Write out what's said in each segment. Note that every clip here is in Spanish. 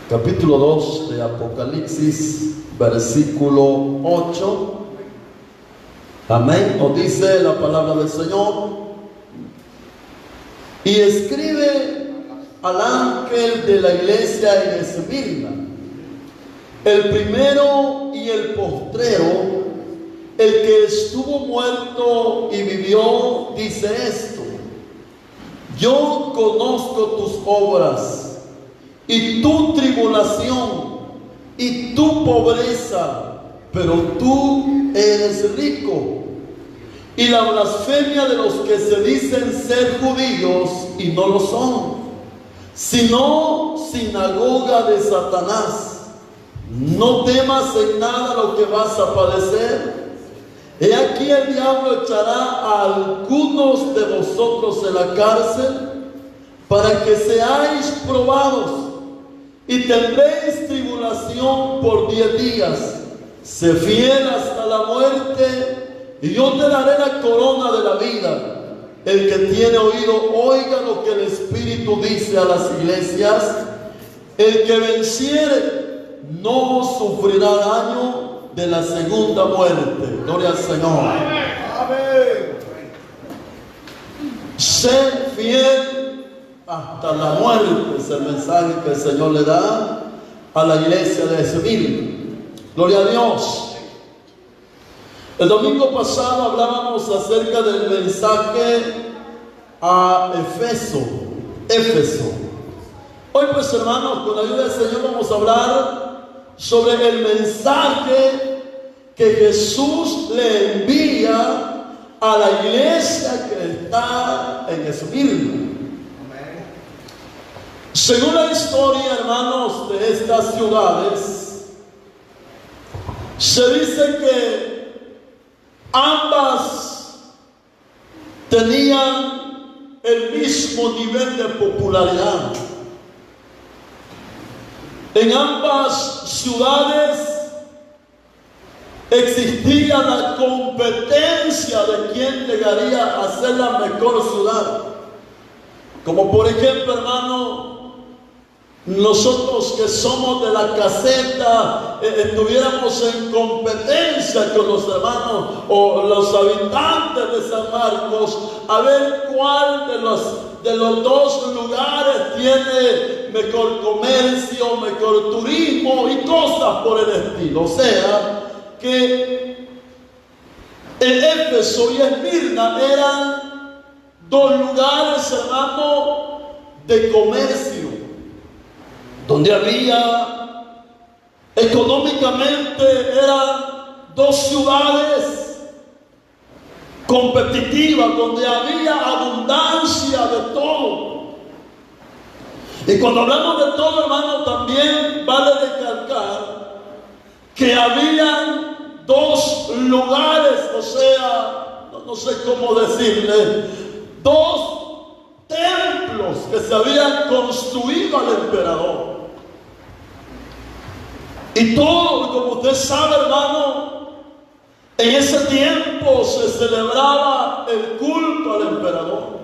capítulo 2 de Apocalipsis, versículo 8. Amén. Nos dice la palabra del Señor: y escribe al ángel de la iglesia en Esmirna, el primero y el postrero, el que estuvo muerto y vivió, dice esto: yo conozco tus obras y tu tribulación y tu pobreza, pero tú eres rico, y la blasfemia de los que se dicen ser judíos y no lo son, sino sinagoga de Satanás. No temas en nada lo que vas a padecer. He aquí el diablo echará a algunos de vosotros en la cárcel para que seáis probados, y tendréis tribulación por 10 días. Sé fiel hasta la muerte, y yo te daré la corona de la vida. El que tiene oído, oiga lo que el Espíritu dice a las iglesias. El que venciere no sufrirá daño de la segunda muerte. Gloria al Señor. Amén. Sé fiel hasta la muerte. Es el mensaje que el Señor le da a la iglesia de Esmirna. Gloria a Dios. El domingo pasado hablábamos acerca del mensaje a Éfeso. Hoy, pues, hermanos, con la ayuda del Señor vamos a hablar sobre el mensaje que Jesús le envía a la iglesia que está en Esmirna. Según la historia, hermanos, de estas ciudades, se dice que ambas tenían el mismo nivel de popularidad. En ambas ciudades existía la competencia de quién llegaría a ser la mejor ciudad. Como por ejemplo, hermano, nosotros que somos de la caseta, estuviéramos en competencia con los hermanos o los habitantes de San Marcos, a ver cuál de los dos lugares tiene mejor comercio, mejor turismo y cosas por el estilo. O sea, que en Éfeso y Esmirna eran dos lugares, hermano, de comercio, donde había económicamente, eran dos ciudades competitivas, donde había abundancia de todo. Y cuando hablamos de todo, hermano, también vale recalcar que habían dos lugares, o sea, no sé cómo decirle, dos templos que se habían construido al emperador. Y todo, como usted sabe, hermano, en ese tiempo se celebraba el culto al emperador.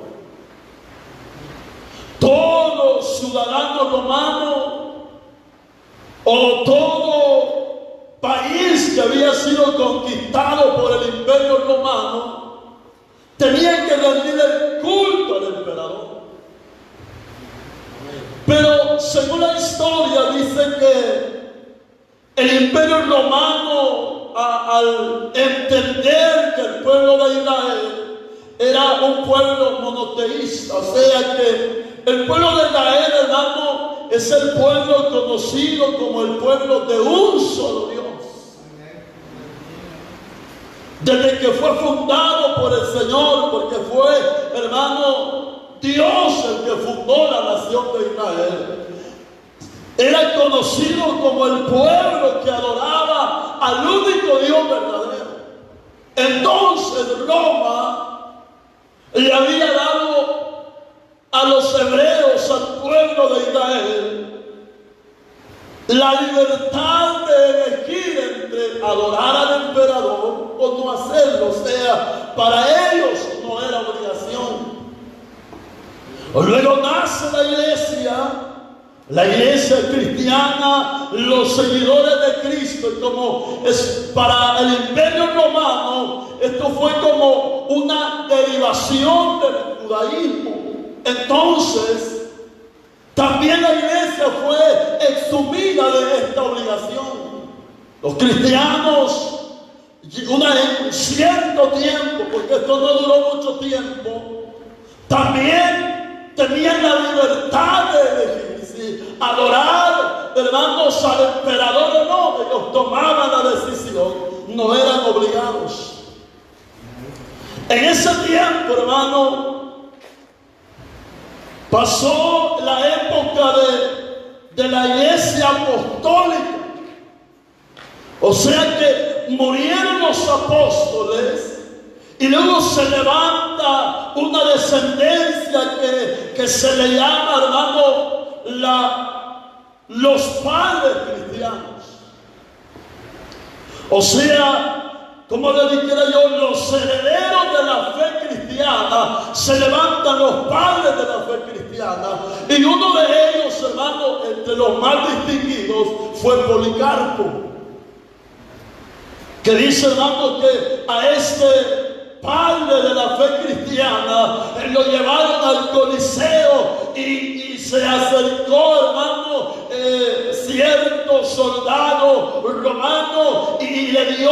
Todo ciudadano romano o todo país que había sido conquistado por el imperio romano tenía que rendir el culto al emperador. Pero según la historia dice que el imperio romano, al entender que el pueblo de Israel era un pueblo monoteísta, o sea que el pueblo de Israel, hermano, es el pueblo conocido como el pueblo de un solo Dios. Desde que fue fundado por el Señor, porque fue, hermano, Dios el que fundó la nación de Israel, era conocido como el pueblo que adoraba al único Dios verdadero. Entonces Roma le había dado a los hebreos, al pueblo de Israel, la libertad de elegir entre adorar al emperador o no hacerlo. O sea, para ellos no era obligación. Luego nace la iglesia La iglesia cristiana, los seguidores de Cristo, y como es para el imperio romano, esto fue como una derivación del judaísmo. Entonces, también la iglesia fue eximida de esta obligación. Los cristianos, en cierto tiempo, porque esto no duró mucho tiempo, también tenían la libertad de elegir si adorar, hermanos, al emperador o no. Ellos tomaban la decisión, no eran obligados. En ese tiempo, hermano, pasó la época de la iglesia apostólica. O sea que murieron los apóstoles y luego se levanta una descendencia que se le llama, hermano, los padres cristianos. O sea, como le dijera yo, los herederos de la fe cristiana, se levantan los padres de la fe cristiana. Y uno de ellos, hermano, entre los más distinguidos, fue Policarpo, que dice, hermano, que a este padre de la fe cristiana lo llevaron al Coliseo y se acercó, hermano, cierto soldado romano y le dio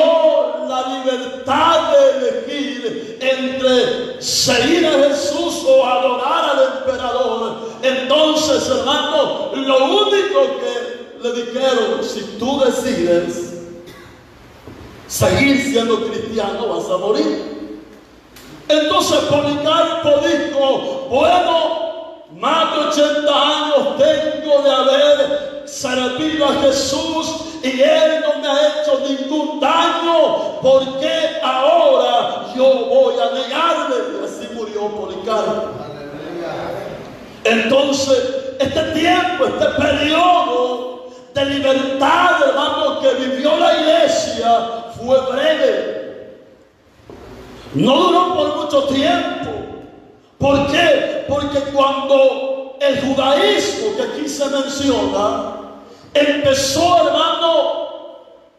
la libertad de elegir entre seguir a Jesús o adorar al emperador. Entonces, hermano, lo único que le dijeron: si tú decides seguir siendo cristiano, vas a morir. Entonces Policarpo dijo: bueno, más de 80 años tengo de haber servido a Jesús y Él no me ha hecho ningún daño, ¿por qué ahora yo voy a negarle? Y así murió Policarpo. Entonces, este tiempo, este periodo de libertad, hermano, que vivió la iglesia fue breve. No duró por mucho tiempo. ¿Por qué? Porque cuando el judaísmo, que aquí se menciona, empezó, hermano,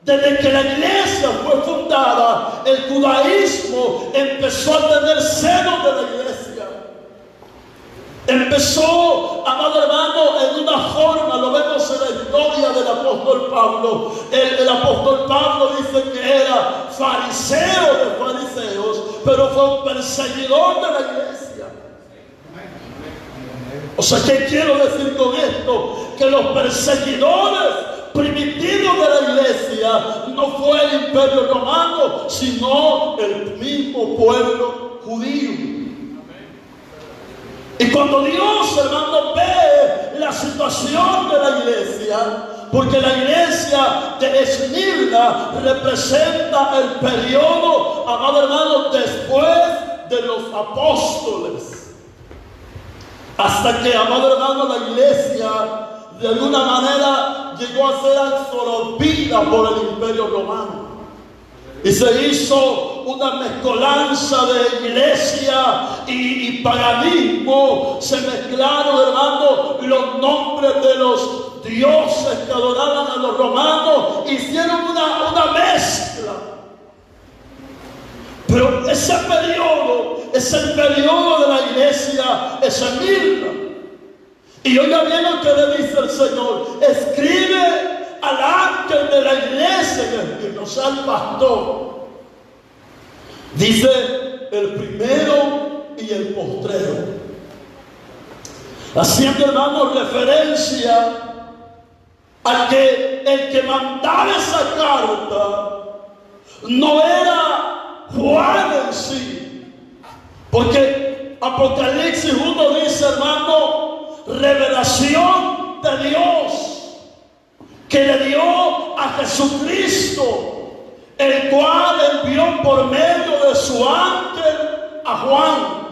desde que la iglesia fue fundada, el judaísmo empezó a tener seno de la iglesia. Empezó, amado hermano, en una forma, lo vemos en la historia del apóstol Pablo. El apóstol Pablo dice que era fariseo de fariseos, pero fue un perseguidor de la iglesia. O sea, ¿qué quiero decir con esto? Que los perseguidores primitivos de la iglesia no fue el imperio romano, sino el mismo pueblo judío. Y cuando Dios, hermano, ve la situación de la iglesia, porque la iglesia de Esmirna representa el periodo, amado hermano, después de los apóstoles, hasta que, amado hermano, la iglesia de alguna manera llegó a ser absorbida por el imperio romano. Y se hizo una mezcolanza de iglesia y paganismo. Se mezclaron, hermano, los nombres de los dioses que adoraban a los romanos. Hicieron una mezcla. Pero ese periodo es el periodo de la iglesia Esmirna. Y oiga bien lo que le dice el Señor: escribe al ángel de la iglesia en Esmirna, o sea, al pastor. Dice el primero y el postrero, haciendo, hermanos, referencia a que el que mandaba esa carta no era Juan en sí, porque Apocalipsis 1 dice, hermano, revelación de Dios que le dio a Jesucristo, el cual envió por medio de su ángel a Juan.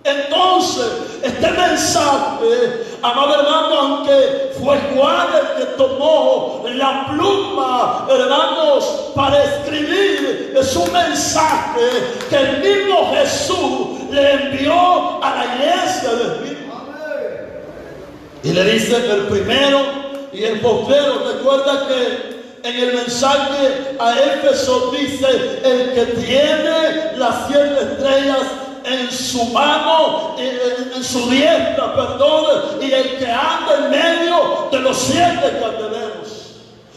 Entonces, este mensaje, amado hermano, aunque fue Juan el que tomó la pluma, hermanos, para escribir, es un mensaje que el mismo Jesús le envió a la iglesia de Cristo. Y le dice el primero y el postrero. Recuerda que en el mensaje a Éfeso dice: el que tiene las 7 estrellas en su mano, en su diestra, perdón, y el que anda en medio de los 7 candeleros.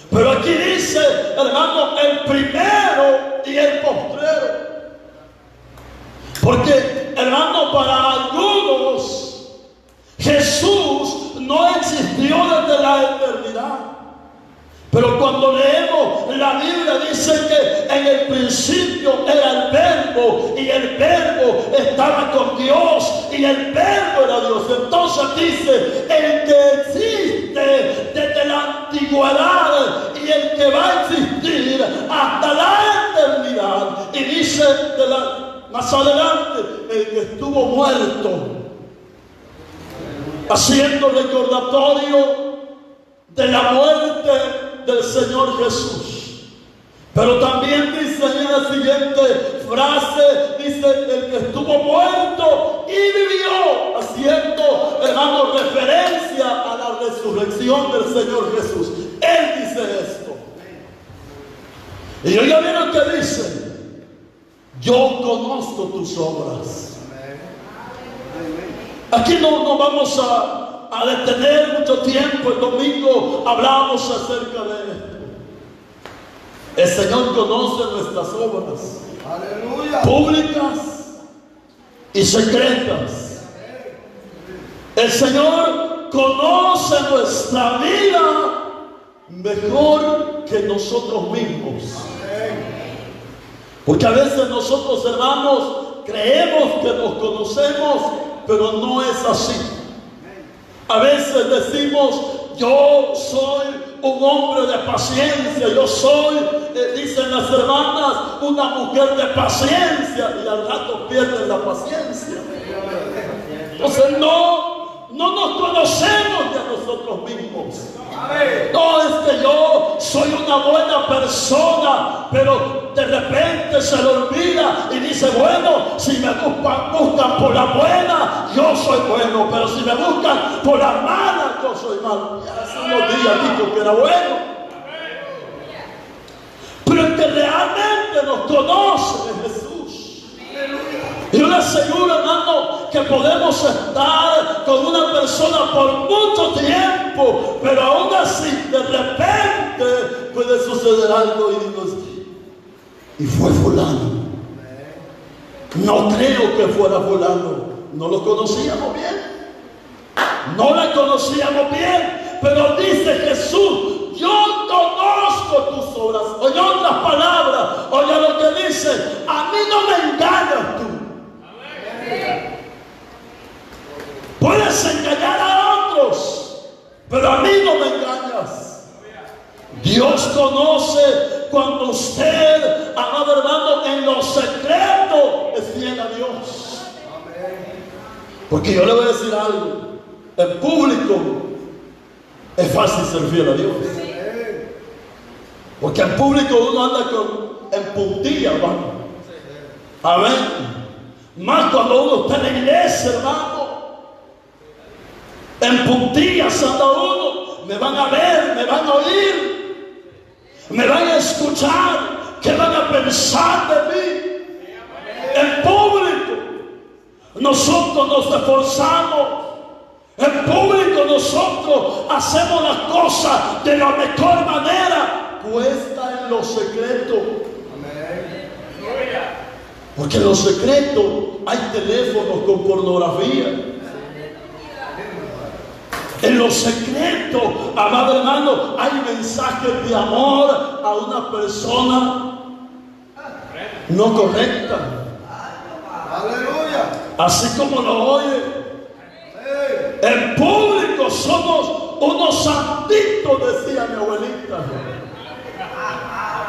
Pero aquí dice, hermano, el primero y el postrero. Porque, hermano, para algunos Jesús no existió desde la eternidad. Pero cuando leemos la Biblia dice que en el principio era el Verbo y el Verbo estaba con Dios y el Verbo era Dios. Entonces dice: el que existe desde la antigüedad y el que va a existir hasta la eternidad. Y dice más adelante: el que estuvo muerto, haciendo recordatorio de la muerte del Señor Jesús. Pero también dice en la siguiente frase, dice: el que estuvo muerto y vivió, haciendo, hermano, referencia a la resurrección del Señor Jesús. Él dice esto. Y oiga bien lo que dice: yo conozco tus obras. Aquí no vamos a detener mucho tiempo. El domingo hablamos acerca de esto. El Señor conoce nuestras obras, aleluya, públicas y secretas. El Señor conoce nuestra vida mejor que nosotros mismos. Porque a veces nosotros, hermanos, creemos que nos conocemos, pero no es así. A veces decimos: yo soy un hombre de paciencia, yo soy, dicen las hermanas, una mujer de paciencia, y al rato pierden la paciencia. Entonces no nos conocemos de nosotros mismos. No es que yo soy una buena persona, pero de repente se le olvida y dice: bueno, si me buscan por la buena, yo soy bueno, pero si me buscan por la mala, yo soy malo. Y hace unos días dijo que era bueno. Pero el que realmente nos conoce es Jesús. Y yo le aseguro, hermano, que podemos estar con una persona por mucho tiempo, pero aún así de repente puede suceder algo y digo: y fue fulano. No creo que fuera fulano. No lo conocíamos bien. No la conocíamos bien. Pero dice Jesús: yo conozco tus obras. O en otras palabras, oye lo que dice: a mí no me engañas tú. Puedes engañar a otros, pero a mí no me engañas. Dios conoce cuando usted, amado hermano, en lo secreto es fiel a Dios. Porque yo le voy a decir algo: en público es fácil ser fiel a Dios. Porque en público uno anda en puntilla, hermano. Amén. Más cuando uno está en la iglesia, hermano. En puntillas anda uno. Me van a ver, me van a oír, me van a escuchar. ¿Qué van a pensar de mí? En público nosotros nos esforzamos. En público nosotros hacemos las cosas de la mejor manera. Cuesta en lo secreto. Porque en lo secreto hay teléfonos con pornografía. En lo secreto, amado hermano, hay mensajes de amor a una persona no correcta. Aleluya. Así como lo oye. En público somos unos santitos, decía mi abuelita.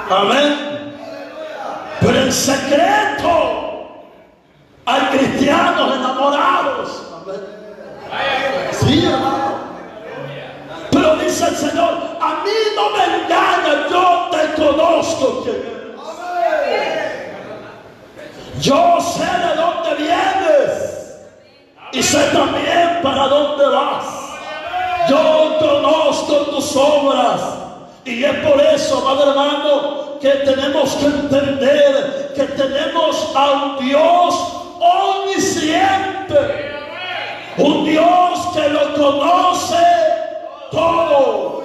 Amén. Pero en secreto hay cristianos enamorados. Amén. Sí, hermano. Pero dice el Señor: a mí no me engañas, yo te conozco quién eres. Yo sé de dónde vienes y sé también para dónde vas. tus obras. Y es por eso, amado hermano, que tenemos que entender que tenemos a un Dios omnisciente, un Dios que lo conoce todo.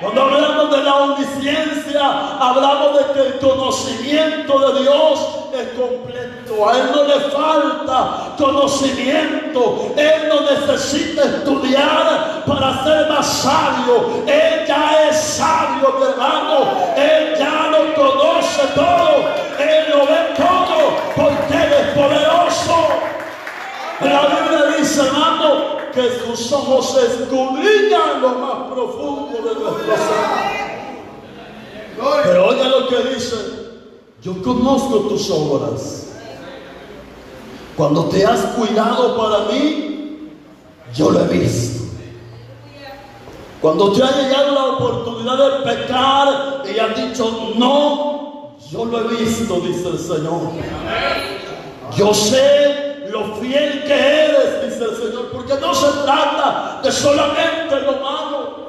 Cuando hablamos de la omnisciencia, hablamos de que el conocimiento de Dios es completo. A Él no le falta conocimiento. Él no necesita estudiar para ser más sabio. Él ya es sabio, mi hermano. Él ya lo conoce todo. Él lo ve todo porque Él es poderoso. La Biblia dice, hermano, que sus ojos escudriñan lo más profundo de nuestro ser. Pero oiga lo que dice: yo conozco tus obras. Cuando te has cuidado para mí, yo lo he visto. Cuando te ha llegado la oportunidad de pecar y has dicho no, yo lo he visto, dice el Señor. Yo sé lo fiel que eres, dice el Señor, porque no se trata de solamente lo malo.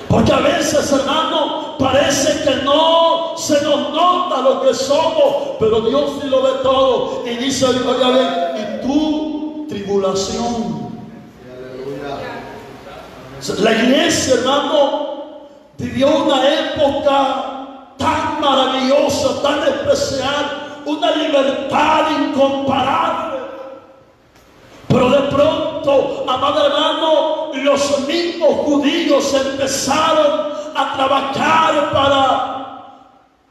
Porque a veces, hermano, parece que no se nos nota lo que somos, pero Dios sí lo ve todo. Y dice, oiga bien, y tu tribulación. La iglesia, hermano, vivió una época tan maravillosa, tan especial, una libertad incomparable. Pero de pronto, amado hermano, los mismos judíos empezaron a trabajar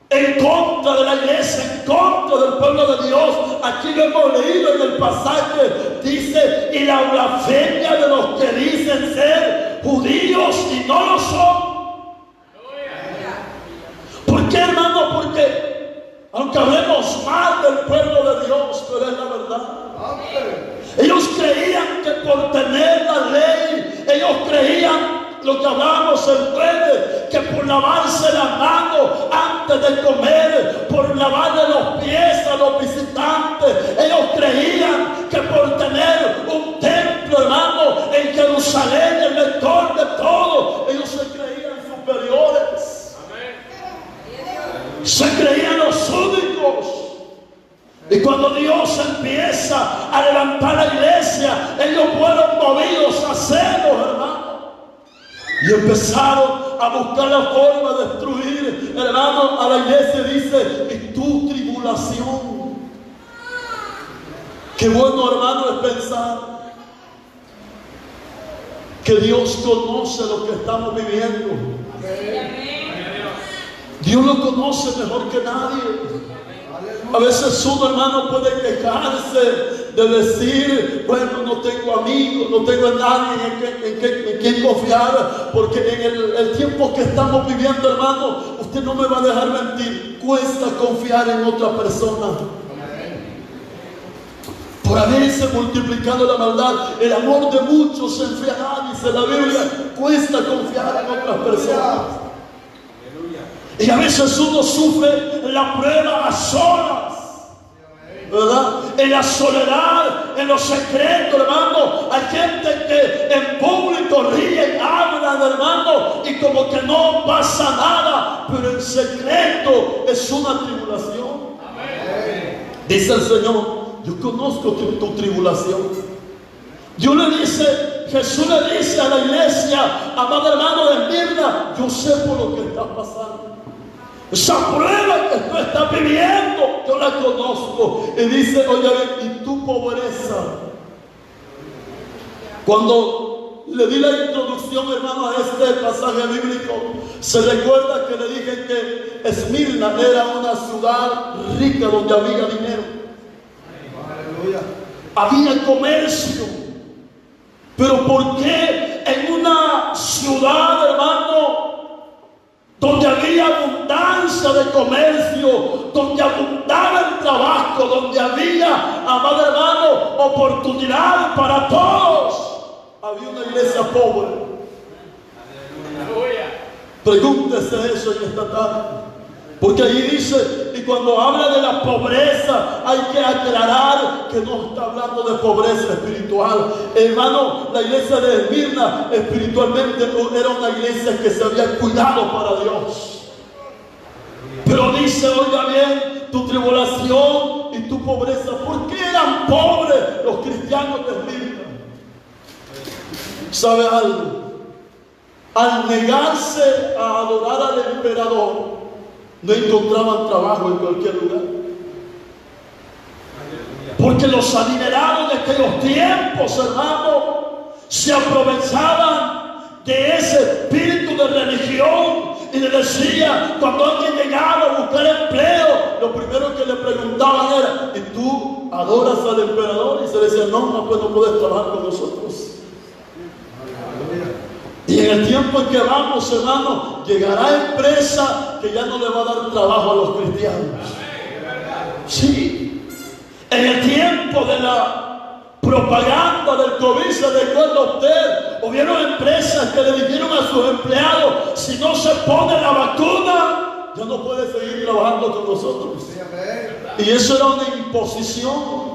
en contra de la iglesia, en contra del pueblo de Dios. Aquí lo hemos leído en el pasaje, dice, y la blasfemia de los que dicen ser judíos y no lo son. ¿Por qué, hermano? Porque aunque hablemos mal del pueblo de Dios, pero es la verdad. Ellos creían que por tener la ley, ellos creían lo que hablamos el jueves, que por lavarse las manos antes de comer, por lavarle los pies a los visitantes, ellos creían que por tener un templo, hermano, en Jerusalén, el mejor de todo, ellos se creían superiores. Se creían los únicos. Y cuando Dios empieza a levantar la iglesia, ellos fueron movidos a celos, hermano. Y empezaron a buscar la forma de destruir, hermano, a la iglesia. Dice, y tu tribulación. Qué bueno, hermano, es pensar que Dios conoce lo que estamos viviendo. Dios lo conoce mejor que nadie. A veces uno, hermano, puede quejarse de decir, bueno, no tengo amigos, no tengo nadie en quien confiar, porque en el tiempo que estamos viviendo, hermano, usted no me va a dejar mentir, cuesta confiar en otra persona. Por haberse multiplicado la maldad, el amor de muchos se enfriará, dice la Biblia. Cuesta confiar en otras personas. Y a veces uno sufre la prueba a solas, ¿verdad? En la soledad, en los secretos, hermano. Hay gente que en público ríen, hablan, hermano, y como que no pasa nada, pero en secreto es una tribulación. Dice el Señor, yo conozco tu tribulación. Jesús le dice a la iglesia, amado hermano de Esmirna, yo sé por lo que está pasando. Esa prueba que tú estás viviendo, yo la conozco. Y dice, oye, y tu pobreza. Cuando le di la introducción, hermano, a este pasaje bíblico, se recuerda que le dije que Esmirna era una ciudad rica donde había dinero. Había comercio. Pero ¿por qué en una ciudad, hermano, donde había abundancia de comercio, donde abundaba el trabajo, donde había, amado hermano, oportunidad para todos, había una iglesia pobre? Pregúntese eso en esta tarde, porque allí dice, y cuando habla de la pobreza, hay que aclarar que no está hablando de pobreza espiritual. Hermano, la iglesia de Esmirna espiritualmente era una iglesia que se había cuidado para Dios. Pero dice, oiga bien, tu tribulación y tu pobreza. ¿Por qué eran pobres los cristianos de Esmirna? ¿Sabe algo? Al negarse a adorar al emperador, no encontraban trabajo en cualquier lugar. Porque los adinerados de aquellos tiempos, hermano, se aprovechaban de ese espíritu de religión y le decía, cuando alguien llegaba a buscar empleo, lo primero que le preguntaban era, ¿y tú adoras al emperador? Y se le decía, no, pues no puedes trabajar con nosotros. Y en el tiempo en que vamos, hermano, llegará empresa que ya no le va a dar trabajo a los cristianos. Sí. En el tiempo de la propaganda del COVID, ¿se recuerda usted? Hubieron empresas que le dijeron a sus empleados, si no se pone la vacuna, ya no puede seguir trabajando con nosotros. Y eso era una imposición.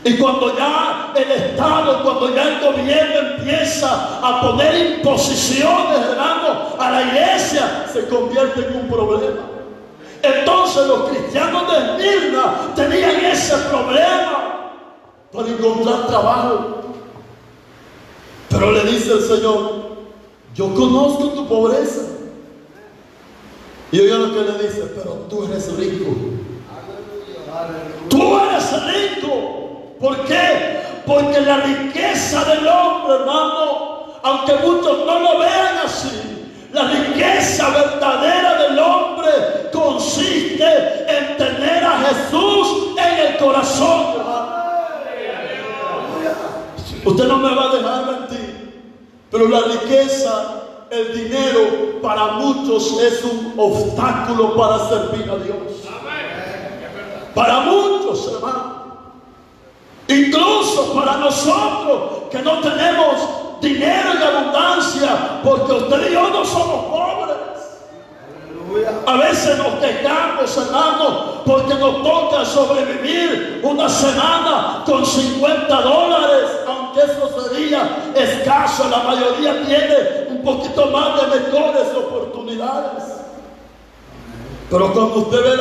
Y cuando ya el Estado, cuando ya el gobierno empieza a poner imposiciones, hermano, a la iglesia, se convierte en un problema. Entonces los cristianos de Esmirna tenían ese problema para encontrar trabajo. Pero le dice el Señor, yo conozco tu pobreza. Y oiga lo que le dice, pero tú eres rico. Tú eres rico. ¿Por qué? Porque la riqueza del hombre, hermano, aunque muchos no lo vean así, la riqueza verdadera del hombre consiste en tener a Jesús en el corazón, hermano. Usted no me va a dejar mentir, pero la riqueza, el dinero, para muchos es un obstáculo para servir a Dios. Para muchos, hermano. Incluso para nosotros que no tenemos dinero en abundancia, porque usted y yo no somos pobres. A veces nos quejamos, hermano, porque nos toca sobrevivir una semana con $50, aunque eso sería escaso. La mayoría tiene un poquito más de mejores oportunidades. Pero cuando usted ve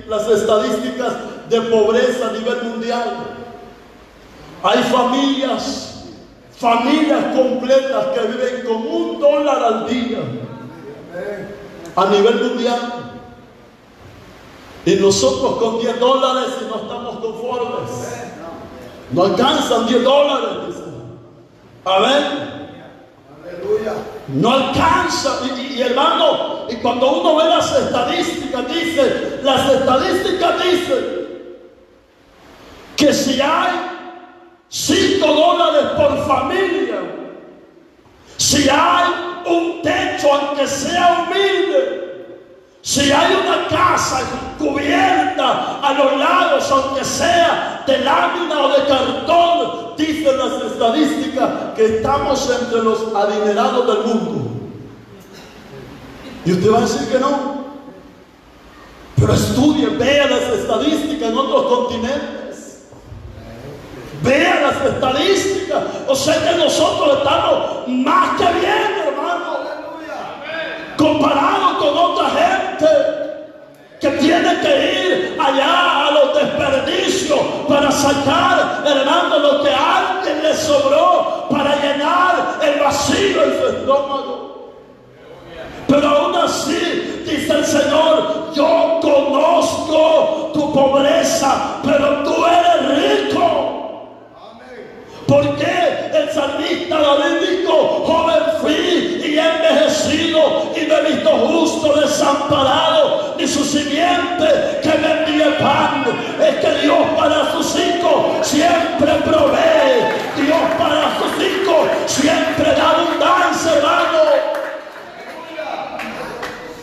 las estadísticas de pobreza a nivel mundial, hay familias completas que viven con $1 al día a nivel mundial, y nosotros con $10 y no estamos conformes. No alcanzan $10, dicen. A ver, no alcanza. Y hermano, y cuando uno ve las estadísticas dicen que si hay $5 por familia, si hay un techo aunque sea humilde, si hay una casa cubierta a los lados aunque sea de lámina o de cartón, dicen las estadísticas que estamos entre los adinerados del mundo. Y usted va a decir que no, pero estudie, vea las estadísticas en otros continentes, vea las estadísticas. O sea que nosotros estamos más que bien, hermano, comparado con otra gente que tiene que ir allá a los desperdicios para sacar, hermano, lo que a alguien le sobró para llenar el vacío en su estómago. Pero aún así, dice el Señor, yo conozco tu pobreza, pero tú eres rico. ¿Por qué el salmista David dijo, joven fui y he envejecido y me he visto justo desamparado, ni su simiente que me envíe pan? Es que Dios para sus hijos siempre provee. Dios para sus hijos siempre da abundancia, hermano.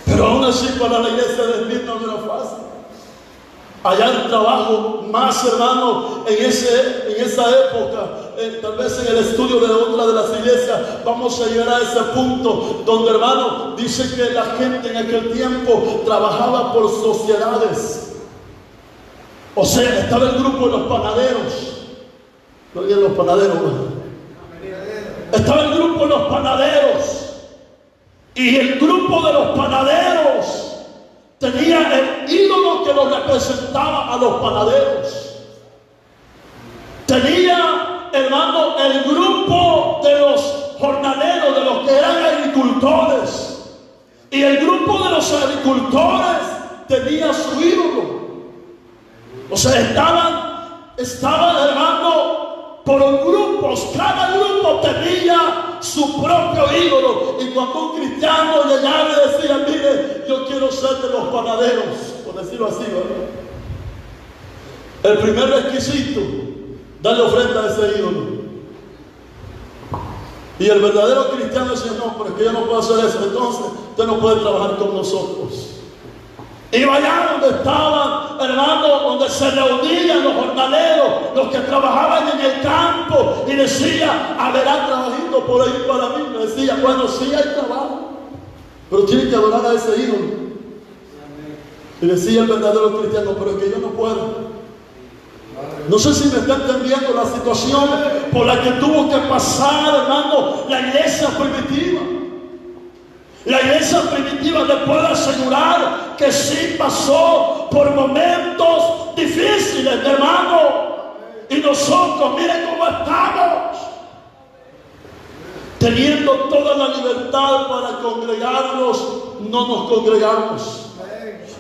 Pero aún así para la iglesia de Esmirna no era fácil. Allá el trabajo más, hermano, en esa época, tal vez en el estudio de otra de las iglesias, vamos a llegar a ese punto donde, hermano, dice que la gente en aquel tiempo trabajaba por sociedades. O sea, estaba el grupo de los panaderos. ¿No oyen los panaderos? Estaba el grupo de los panaderos. Y el grupo de los panaderos tenía el ídolo que los representaba a los panaderos. Tenía, hermano, el grupo de los jornaleros, de los que eran agricultores. Y el grupo de los agricultores tenía su ídolo. O sea, estaban, hermano, por grupos. Cada grupo tenía su propio ídolo. Y cuando un cristiano llegaba y decía, mire, yo quiero ser de los panaderos, por decirlo así, ¿verdad? El primer requisito, darle ofrenda a ese ídolo. Y el verdadero cristiano decía, no, pero es que yo no puedo hacer eso. Entonces, usted no puede trabajar con nosotros. Iba allá donde estaban, hermano, donde se reunían los jornaleros, los que trabajaban en el campo, y decía, habrá trabajito por ahí para mí. Me decía, bueno, sí hay trabajo, pero tienen que adorar a ese ídolo. Y decía el verdadero cristiano, pero es que yo no puedo. No sé si me está entendiendo la situación por la que tuvo que pasar, hermano, la iglesia primitiva. La iglesia primitiva le puedo asegurar que sí pasó por momentos difíciles, hermano. Y nosotros, miren cómo estamos. Teniendo toda la libertad para congregarnos, no nos congregamos.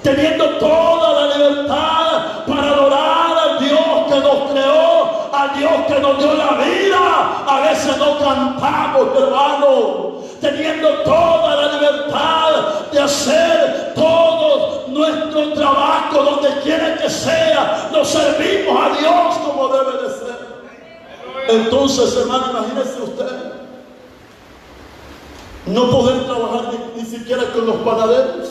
Teniendo toda la libertad para adorar al Dios que nos creó, al Dios que nos dio la vida, a veces no cantamos, hermano. Teniendo toda la libertad de hacer todo nuestro trabajo donde quiera que sea, nos servimos a Dios como debe de ser. Entonces, hermano, imagínese usted no poder trabajar ni siquiera con los panaderos.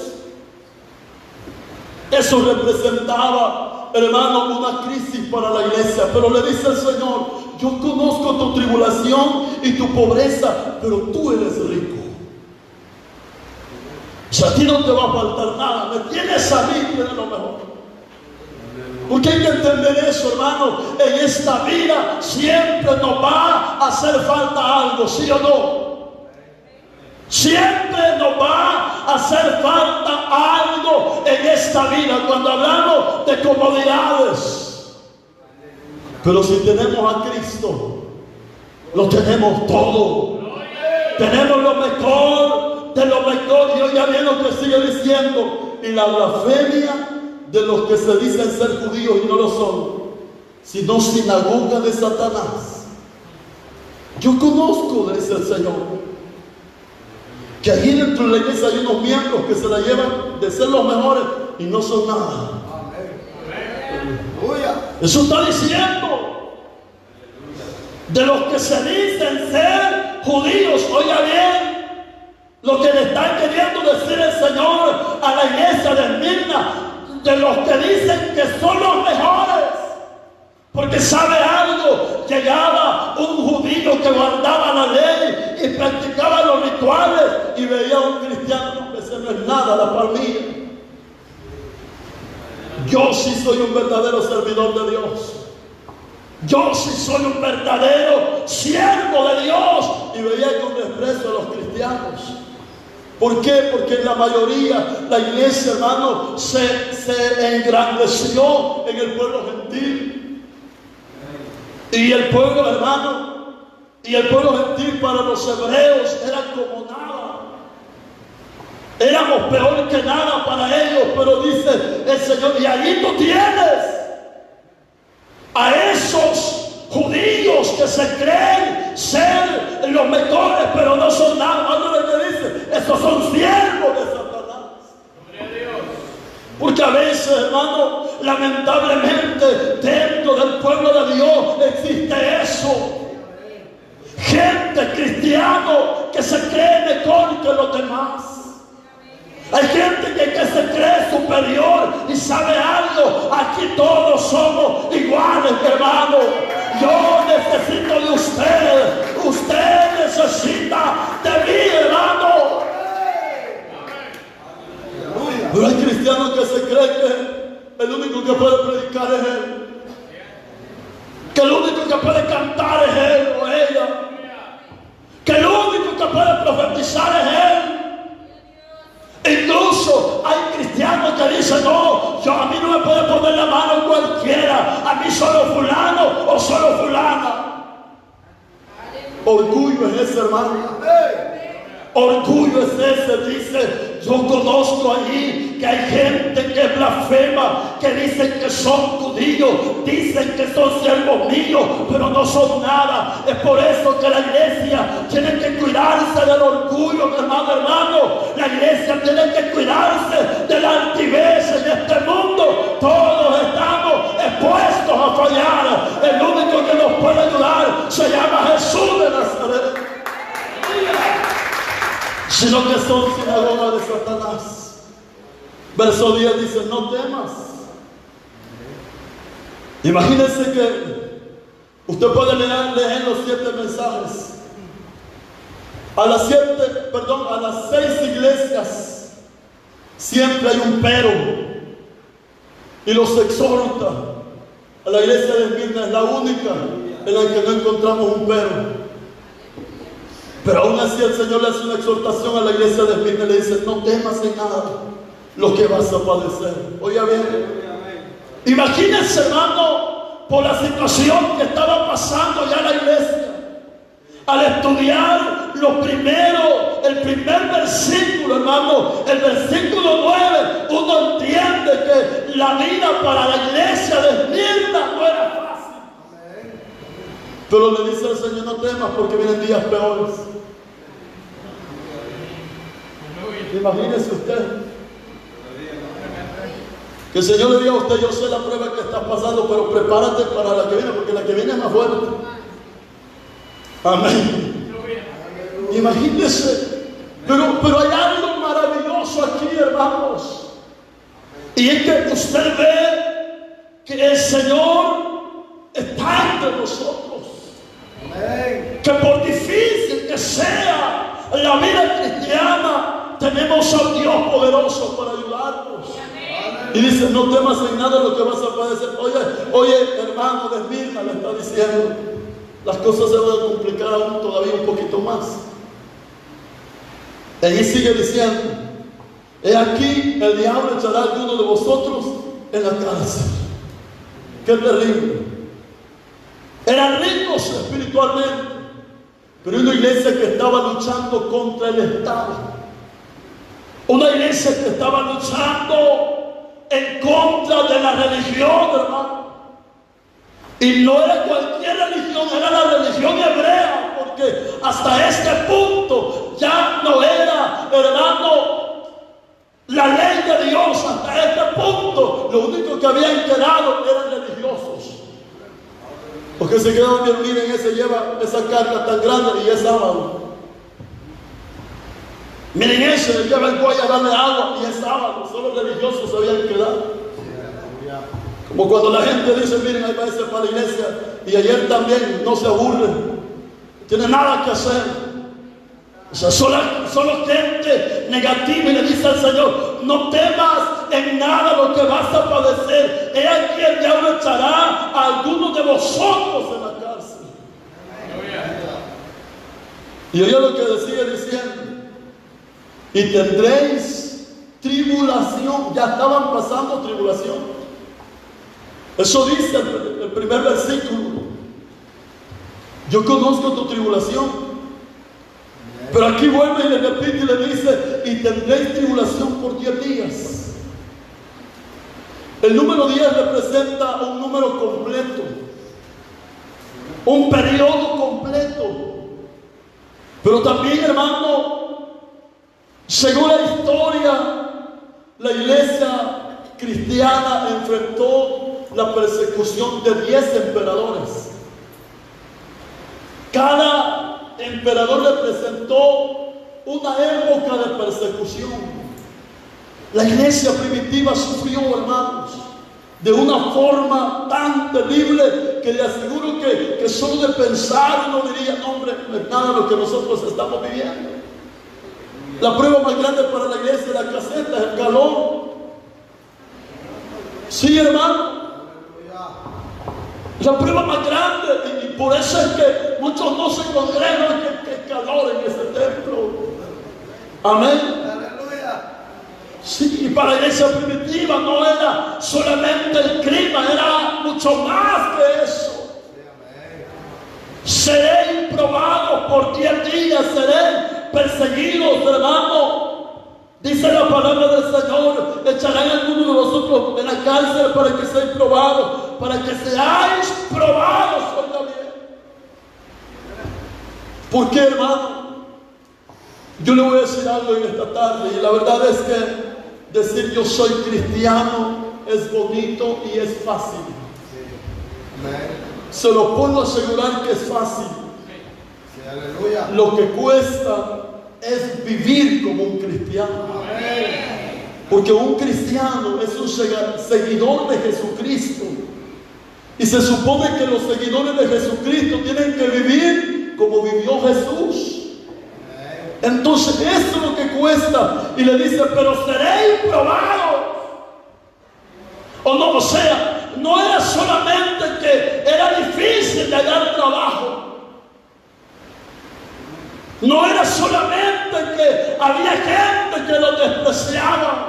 Eso representaba, hermano, una crisis para la iglesia. Pero le dice el Señor, yo conozco tu tribulación y tu pobreza, pero tú eres rico. O sea, a ti no te va a faltar nada. Me tienes a mí, tienes lo mejor. Porque hay que entender eso, hermano. En esta vida siempre nos va a hacer falta algo, ¿sí o no? Siempre nos va a hacer falta algo en esta vida cuando hablamos de comodidades. Pero si tenemos a Cristo, lo tenemos todo. Tenemos lo mejor de lo mejor. Y hoy ya viene lo que sigue diciendo. Y la blasfemia de los que se dicen ser judíos y no lo son, sino sinagoga de Satanás. Yo conozco, dice el Señor, que allí dentro de la iglesia hay unos miembros que se la llevan de ser los mejores y no son nada. Eso está diciendo de los que se dicen ser judíos. Oiga bien lo que le está queriendo decir el Señor a la iglesia de Esmirna, de los que dicen que son los mejores. Porque sabe algo, llegaba un judío que guardaba la ley y practicaba los rituales y veía a un cristiano, ese no es nada, la palmilla. Yo sí soy un verdadero servidor de Dios. Yo sí soy un verdadero siervo de Dios. Y veía con desprecio a los cristianos. ¿Por qué? Porque la mayoría, la iglesia, hermano, se engrandeció en el pueblo gentil. Y el pueblo, hermano, y el pueblo gentil para los hebreos era como nada. Éramos peor que nada para ellos, pero dice el Señor, y allí tú tienes a esos judíos que se creen ser los mejores, pero no son nada. ¿Cuándo le dice? Esos son siervos de Satanás. Porque a veces, hermano, lamentablemente dentro del pueblo de Dios existe eso. Gente cristiano que se cree mejor que los demás. Hay gente que se cree superior y sabe algo. Aquí todos somos iguales, hermano. Yo necesito de usted. Usted necesita de mí, hermano. Pero hay cristianos que se creen que el único que puede predicar es él. Que el único que puede cantar es él o ella. Que el único que puede profetizar es él. Incluso hay cristianos que dicen: no, a mí no me puede poner la mano cualquiera, a mí solo fulano o solo fulana. Orgullo es ese, hermano. Orgullo es ese. Dice: yo conozco allí que hay gente que blasfema, que dicen que son judíos, dicen que son siervos míos, pero no son nada. Es por eso que la iglesia tiene que cuidarse del orgullo, mi hermano. La iglesia tiene que cuidarse de la altivez en este mundo. Todos estamos expuestos a fallar. El único que nos puede ayudar se llama Jesús de Nazaret. Sino que son sinagoga de Satanás. Verso 10 dice: no temas. Imagínense que usted puede leer los 7 mensajes. A las 6 iglesias siempre hay un pero, y los exhorta. A la iglesia de Esmirna es la única en la que no encontramos un pero. Pero aún así el Señor le hace una exhortación a la iglesia de Esmirna y le dice: no temas en nada lo que vas a padecer. Oiga bien, imagínense, hermano, por la situación que estaba pasando ya la iglesia. Al estudiar el primer versículo, hermano, el versículo 9, uno entiende que la vida para la iglesia de Esmirna no era fácil. Pero le dice al Señor: no temas, porque vienen días peores. Imagínese usted que el Señor le diga a usted: yo sé la prueba que estás pasando, pero prepárate para la que viene, porque la que viene es más fuerte. Amén. Imagínese. Pero hay algo maravilloso aquí, hermanos. Y es que usted ve que el Señor está entre nosotros. Que por difícil que sea la vida cristiana, tenemos a Dios poderoso para ayudarnos. Y dice: no temas en nada lo que vas a padecer. Oye, hermano de Esmirna, le está diciendo, las cosas se van a complicar aún todavía un poquito más. Y allí sigue diciendo: he aquí, el diablo echará a alguno de vosotros en la cárcel. Qué terrible. Eran ricos espiritualmente, pero una iglesia que estaba luchando contra el Estado. Una iglesia que estaba luchando en contra de la religión, hermano. Y no era cualquier religión, era la religión hebrea, porque hasta este punto ya no era, hermano, la ley de Dios. Hasta este punto lo único que habían quedado eran religiosos. Porque se quedaron bien: miren, ese lleva esa carga tan grande y es sábado. Miren, ese lleva el cuello a darle agua y es sábado. Solo los religiosos se habían quedado. Como cuando la gente dice: miren, hay veces para la iglesia, y ayer también, no se aburren, no tienen nada que hacer. O sea, solo gente negativa. Y le dice al Señor: no temas en nada lo que vas a padecer. He aquí, el diablo echará a algunos de vosotros en la cárcel. Y oye lo que sigue diciendo: y tendréis tribulación. Ya estaban pasando tribulación. Eso dice el primer versículo. Yo conozco tu tribulación. Pero aquí vuelve y le repite y le dice: y tendréis tribulación por 10 días. El número 10 representa un número completo, un periodo completo. Pero también, hermano, según la historia, la iglesia cristiana enfrentó la persecución de 10 emperadores. Cada emperador representó una época de persecución. La iglesia primitiva sufrió, hermanos, de una forma tan terrible que le aseguro que solo de pensar uno diría, no hombre, no es nada lo que nosotros estamos viviendo. La prueba más grande para la iglesia es la caseta, es el calor. Sí, hermano. La prueba más grande, y por eso es que muchos no se congregan, que calor en ese templo. Amén. Sí, y para la iglesia primitiva no era solamente el clima, era mucho más que eso. Seré improbado por 10 días, seré perseguidos, hermano. Dice la palabra del Señor, echarán a algunos de vosotros en la cárcel para que seáis probados, para que seáis probados, oiga bien. ¿Por qué, hermano? Yo le voy a decir algo en esta tarde, y la verdad es que decir yo soy cristiano es bonito y es fácil. Se lo puedo asegurar que es fácil. Lo que cuesta es vivir como un cristiano. Porque un cristiano es un seguidor de Jesucristo. Y se supone que los seguidores de Jesucristo tienen que vivir como vivió Jesús. Entonces eso es lo que cuesta. Y le dice, pero seréis probados. O no, o sea, no era solamente que era difícil de hallar trabajo. No era solamente que había gente que lo despreciaba.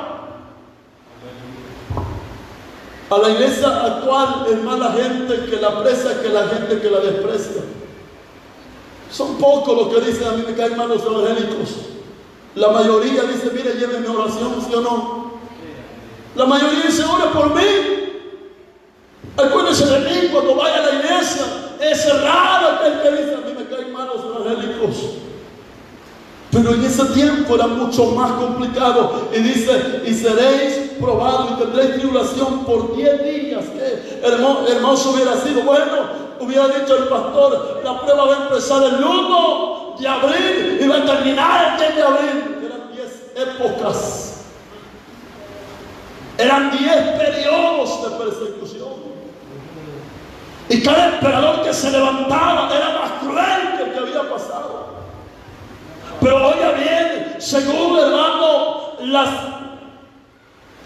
A la iglesia actual es más la gente que la aprecia que la gente que la desprecia. Son pocos los que dicen, a mí me caen mal los evangélicos. La mayoría dice, mire, llévenme oración, ¿sí o no? La mayoría dice, ore por mí. Acuérdense de mí cuando vaya a la iglesia. Es raro aquel que dice, a mí me caen mal los evangélicos. Pero en ese tiempo era mucho más complicado. Y dice, y seréis probados y tendréis tribulación por 10 días. Qué hermoso hubiera sido. Bueno, hubiera dicho el pastor, la prueba va a empezar el 1 de abril y va a terminar el 10 de abril. Eran 10 épocas. Eran 10 periodos de persecución. Y cada emperador que se levantaba era más cruel que el que había pasado. Pero oiga bien, según, hermano,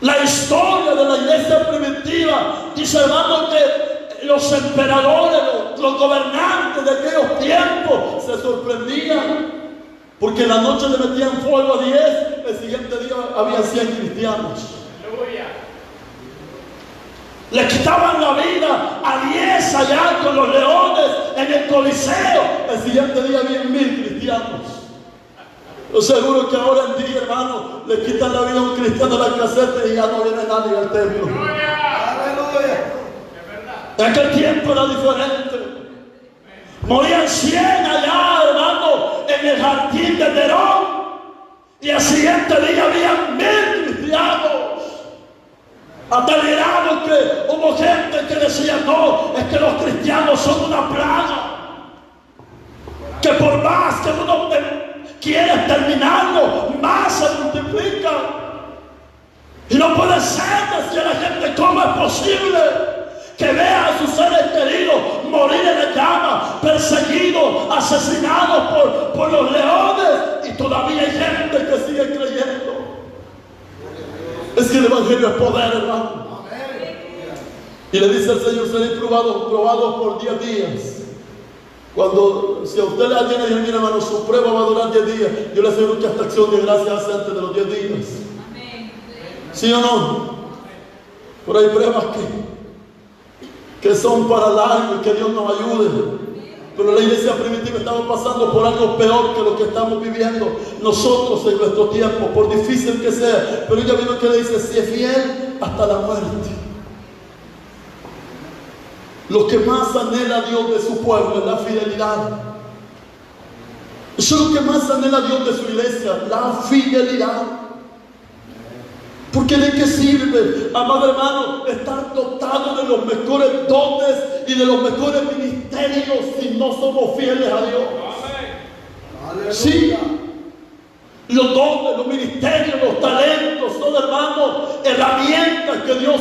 la historia de la iglesia primitiva, dice, hermano, que los emperadores, los gobernantes de aquellos tiempos se sorprendían porque en la noche le metían fuego a 10, el siguiente día había 100 cristianos. Le quitaban la vida a 10 allá con los leones en el Coliseo, el siguiente día había 1000 cristianos. Yo seguro que ahora en día, hermano, le quitan la vida a un cristiano a la caseta y ya no viene nadie al templo. ¡Aleluya! En aquel tiempo era diferente. Morían 100 allá, hermano, en el jardín de Nerón. Y al siguiente día había 1000 cristianos. Hasta el grado que hubo gente que decía, no, es que los cristianos son una plaga. Que por más que uno quiere terminarlo, más se multiplica. Y no puede ser, decía la gente, ¿cómo es posible que vea a sus seres queridos morir en la cama, perseguidos, asesinados por los leones, y todavía hay gente que sigue creyendo? Es que el evangelio es poder, hermano. Y le dice el Señor, seréis probados por 10 días. Cuando, si a usted le viene y dice, mira, hermano, su prueba va a durar 10 días, yo le aseguro que esta acción de gracia hace antes de los 10 días. ¿Sí o no? Pero hay pruebas que son para largo y que Dios nos ayude. Pero la iglesia primitiva estaba pasando por algo peor que lo que estamos viviendo nosotros en nuestro tiempo, por difícil que sea. Pero ella vino que le dice, si es fiel hasta la muerte. Lo que más anhela Dios de su pueblo es la fidelidad. Eso es lo que más anhela Dios de su iglesia, la fidelidad. Porque ¿de qué sirve, amado hermano, estar dotado de los mejores dones y de los mejores ministerios si no somos fieles a Dios? Sí, los dones, los ministerios, los talentos, todo, hermano,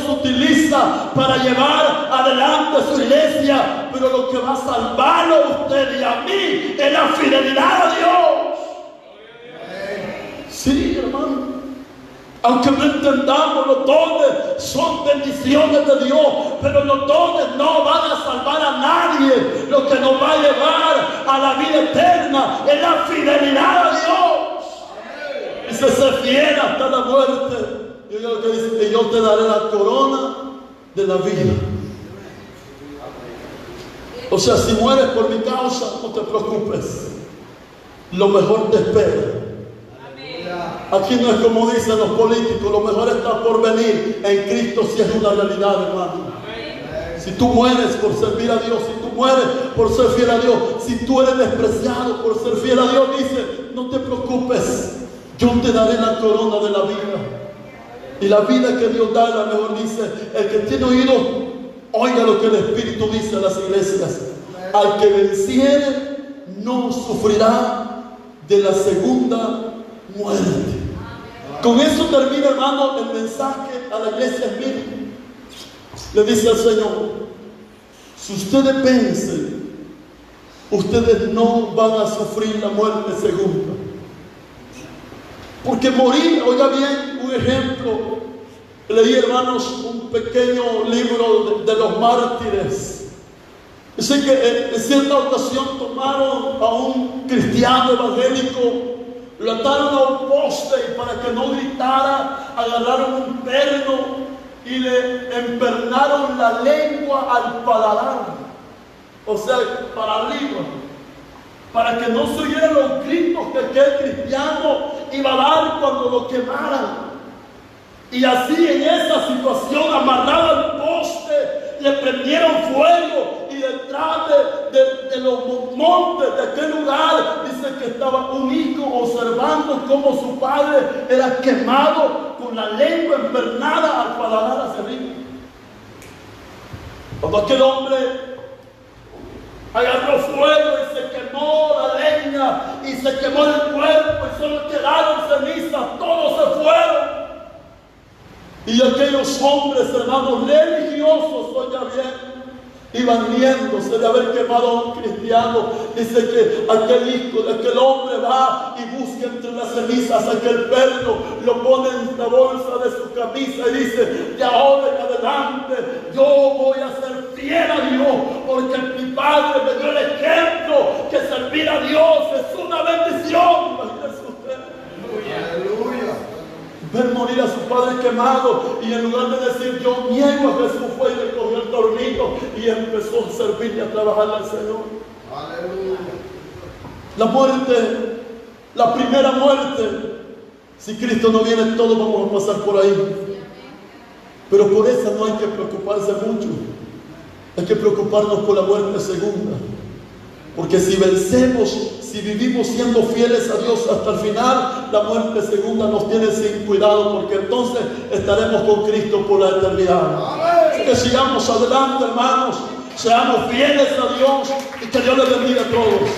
utiliza para llevar adelante su iglesia, pero lo que va a salvarlo a usted y a mí es la fidelidad a Dios. Sí, hermano. Aunque no entendamos, los dones son bendiciones de Dios, pero los dones no van a salvar a nadie. Lo que nos va a llevar a la vida eterna es la fidelidad a Dios. Dice, sé fiel hasta la muerte. Y oiga lo que dice, que yo te daré la corona de la vida. O sea, si mueres por mi causa, no te preocupes. Lo mejor te espera. Aquí no es como dicen los políticos, lo mejor está por venir. En Cristo sí es una realidad, hermano. Si tú mueres por servir a Dios, si tú mueres por ser fiel a Dios, si tú eres despreciado por ser fiel a Dios, dice, no te preocupes, yo te daré la corona de la vida. Y la vida que Dios da, la mejor, dice, el que tiene oído, oiga lo que el Espíritu dice a las iglesias. Al que venciere, no sufrirá de la segunda muerte. Con eso termina, hermano, el mensaje a la iglesia Esmirna. Le dice al Señor, si ustedes vencen, ustedes no van a sufrir la muerte segunda. Porque morir, oiga bien, un ejemplo, leí, hermanos, un pequeño libro de los mártires. Dice que en cierta ocasión tomaron a un cristiano evangélico, lo ataron a un poste y para que no gritara, agarraron un perno y le empernaron la lengua al paladar, o sea, para arriba, para que no se oyeran los gritos que aquel cristiano iba a dar cuando lo quemaran. Y así, en esa situación, amarrado al poste, le prendieron fuego, y detrás de los montes de aquel lugar dice que estaba un hijo observando cómo su padre era quemado con la lengua empernada al paladar hacia arriba. Cuando aquel hombre agarró fuego y se quemó la leña y se quemó el cuerpo y solo quedaron cenizas, todos se fueron. Y aquellos hombres, hermanos religiosos, oiga bien, iban riéndose de haber quemado a un cristiano. Dice que aquel hijo de aquel hombre va y busca entre las cenizas aquel perno, lo pone en la bolsa de su camisa y dice, de ahora en adelante yo voy a ser fiel a Dios, porque mi padre me dio el ejemplo que servir a Dios es una bendición. Imagínese usted. Aleluya. Ver morir a su padre quemado, y en lugar de decir yo niego a Jesús, fue y le cogió el tornillo y empezó a servirle, a trabajarle al Señor. Aleluya. La muerte, la primera muerte, si Cristo no viene, todos vamos a pasar por ahí, pero por esa no hay que preocuparse mucho. Hay que preocuparnos por la muerte segunda, porque si vencemos, si vivimos siendo fieles a Dios hasta el final, la muerte segunda nos tiene sin cuidado, porque entonces estaremos con Cristo por la eternidad. Así que sigamos adelante, hermanos, seamos fieles a Dios y que Dios les bendiga a todos.